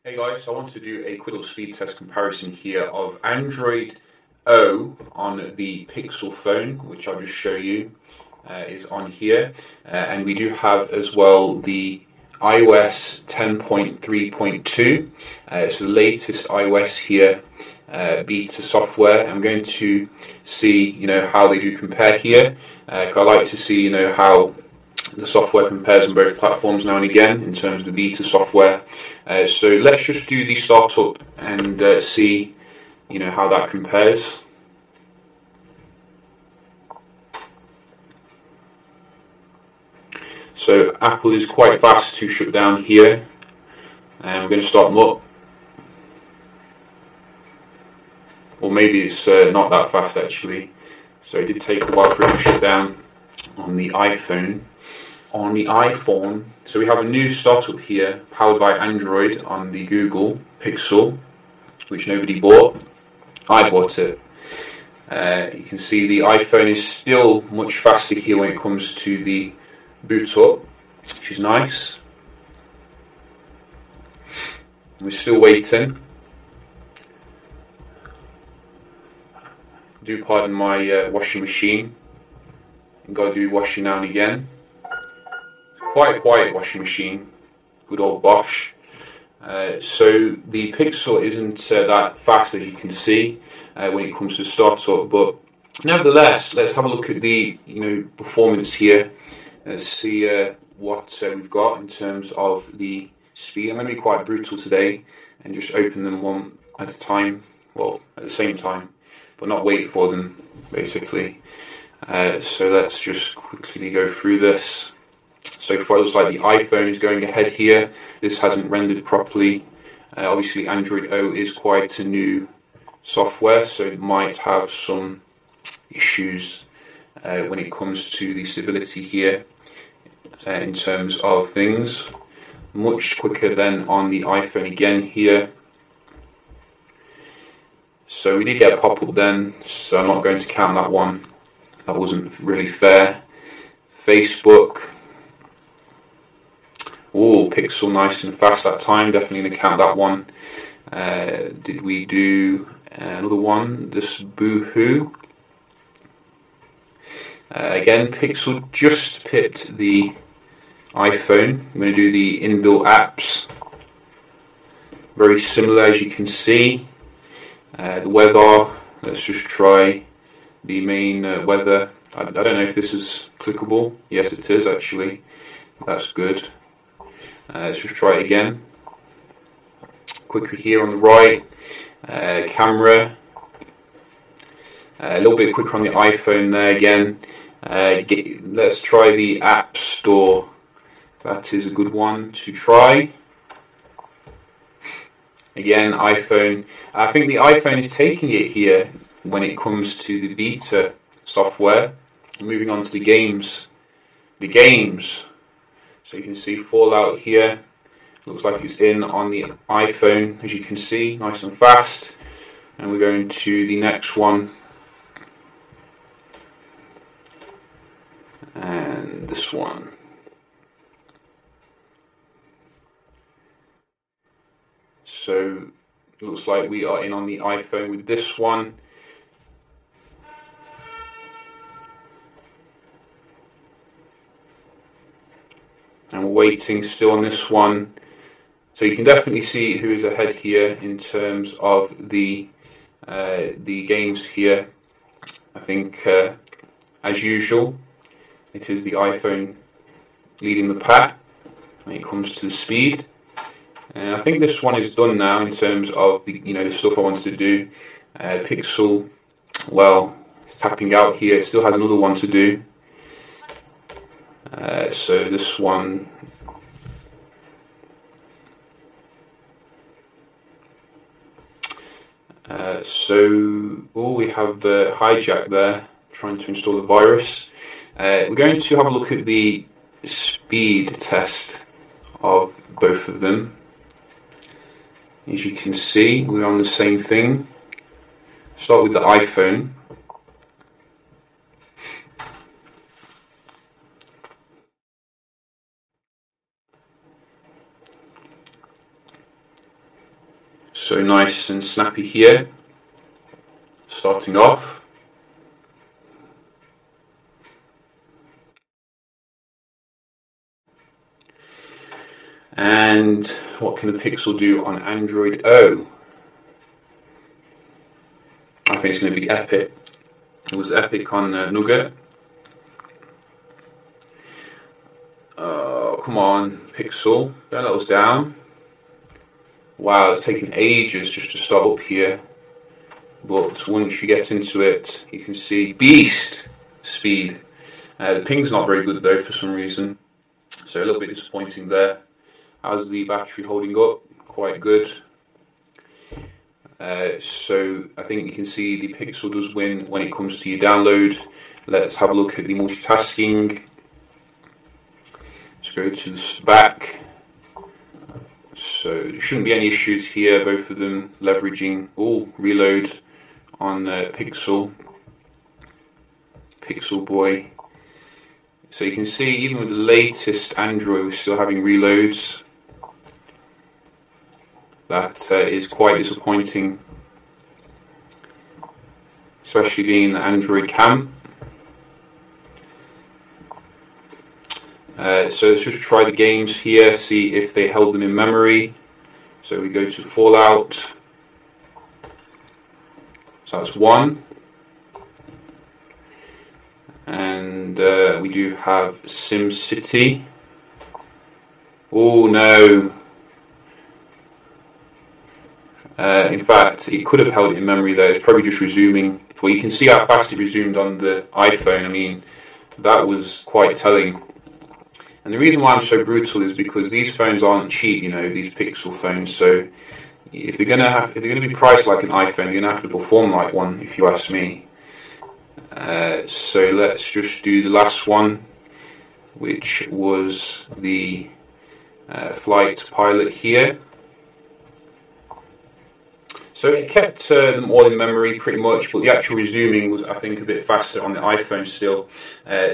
Hey guys, so I want to do a quick little speed test comparison here of Android O on the Pixel phone, which I'll just show you is on here. And we do have as well the iOS 10.3.2. It's the latest iOS here, beta software. I'm going to see, how they do compare here. 'Cause I like to see, how the software compares on both platforms now and again in terms of the beta software. So let's just do the startup and see, how that compares. So Apple is quite fast to shut down here, and we're going to start them up. Or maybe it's not that fast actually. So it did take a while for it to shut down on the iPhone. So we have a new startup here powered by Android on the Google Pixel, which nobody bought. I bought it. You can see the iPhone is still much faster here when it comes to the boot up, which is nice. We're still waiting. Do pardon my washing machine. I've got to do washing now and again. Quite a quiet washing machine, good old Bosch. So the Pixel isn't that fast, as you can see, when it comes to startup, but nevertheless, let's have a look at the performance here. Let's see what we've got in terms of the speed. I'm going to be quite brutal today and just open them one at a time, well, at the same time, but not wait for them, basically. So let's just quickly go through this. So far it looks like the iPhone is going ahead here. This hasn't rendered properly. Obviously Android O is quite a new software, so it might have some issues when it comes to the stability here in terms of things. Much quicker than on the iPhone again here. So we did get a pop-up then, so I'm not going to count that one. That wasn't really fair. Facebook. Oh, Pixel nice and fast that time, definitely going to count that one. Did we do another one, this Boohoo? Again, Pixel just pipped the iPhone. I'm going to do the inbuilt apps. Very similar, as you can see. The weather, let's just try the main weather. I don't know if this is clickable. Yes, it is actually. That's good. Let's just try it again. Quickly here on the right, camera. A little bit quicker on the iPhone there again. Let's try the App Store. That is a good one to try. Again, iPhone. I think the iPhone is taking it here when it comes to the beta software. Moving on to the games. So you can see Fallout here. Looks like it's in on the iPhone, as you can see, nice and fast. And we're going to the next one. And this one. So it looks like we are in on the iPhone with this one. And we're waiting still on this one. So you can definitely see who is ahead here in terms of the games here. I think, as usual, it is the iPhone leading the pack when it comes to the speed. And I think this one is done now in terms of the stuff I wanted to do. Pixel, well, it's tapping out here. It still has another one to do. So this one. We have the hijack there, trying to install the virus. We're going to have a look at the speed test of both of them. As you can see, we're on the same thing. Start with the iPhone. So nice and snappy here, starting off. And what can the Pixel do on Android O? I think it's going to be epic. It was epic on Nougat. Oh, come on, Pixel, don't let us down. Wow, it's taken ages just to start up here. But once you get into it, you can see beast speed. The ping's not very good though for some reason. So a little bit disappointing there. How's the battery holding up? Quite good. So I think you can see the Pixel does win when it comes to your download. Let's have a look at the multitasking. Let's go to the back. So there shouldn't be any issues here, both of them leveraging reload on Pixel Boy. So you can see even with the latest Android we're still having reloads. That is quite disappointing, especially being in the Android cam. So let's just try the games here, see if they held them in memory. So we go to Fallout. So that's one. And we do have SimCity. Oh no. In fact, it could have held it in memory though, it's probably just resuming. Well, you can see how fast it resumed on the iPhone. I mean, that was quite telling. And the reason why I'm so brutal is because these phones aren't cheap, you know, these Pixel phones. So if they're gonna be priced like an iPhone, they're gonna have to perform like one, if you ask me. So let's just do the last one, which was the flight pilot here. So it kept them all in memory pretty much, but the actual resuming was, I think, a bit faster on the iPhone still.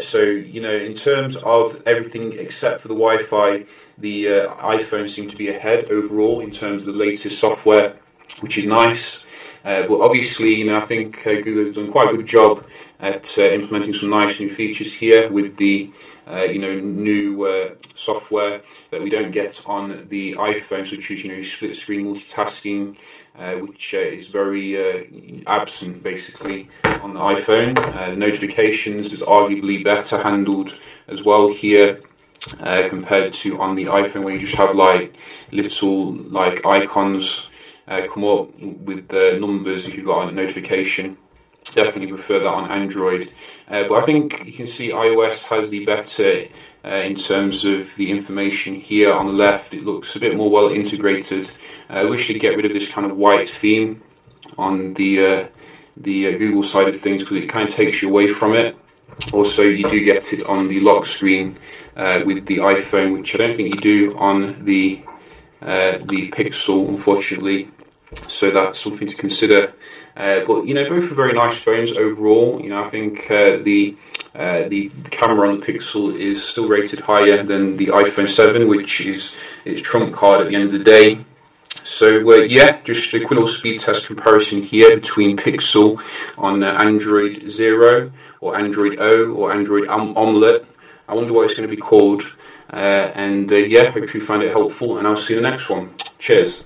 So, you know, in terms of everything except for the Wi-Fi, the iPhone seemed to be ahead overall in terms of the latest software, which is nice. But obviously, you know, I think Google has done quite a good job at implementing some nice new features here with the new software that we don't get on the iPhone, such as, you know, split screen multitasking, which is very absent basically on the iPhone. The notifications is arguably better handled as well here compared to on the iPhone, where you just have like little like icons come up with the numbers if you've got a notification. Definitely prefer that on Android, but I think you can see iOS has the better in terms of the information here on the left. It looks a bit more well integrated. I wish they'd get rid of this kind of white theme on the Google side of things, because it kind of takes you away from it. Also, you do get it on the lock screen with the iPhone, which I don't think you do on the Pixel, unfortunately. So that's something to consider. But you know, both are very nice phones overall. You know, I think the camera on the Pixel is still rated higher than the iPhone 7, which is its trump card at the end of the day. So yeah, just a quick little speed test comparison here between Pixel on Android 0 or Android O or Android Omelette. I wonder what it's going to be called. Yeah, hope you find it helpful, and I'll see you in the next one. Cheers.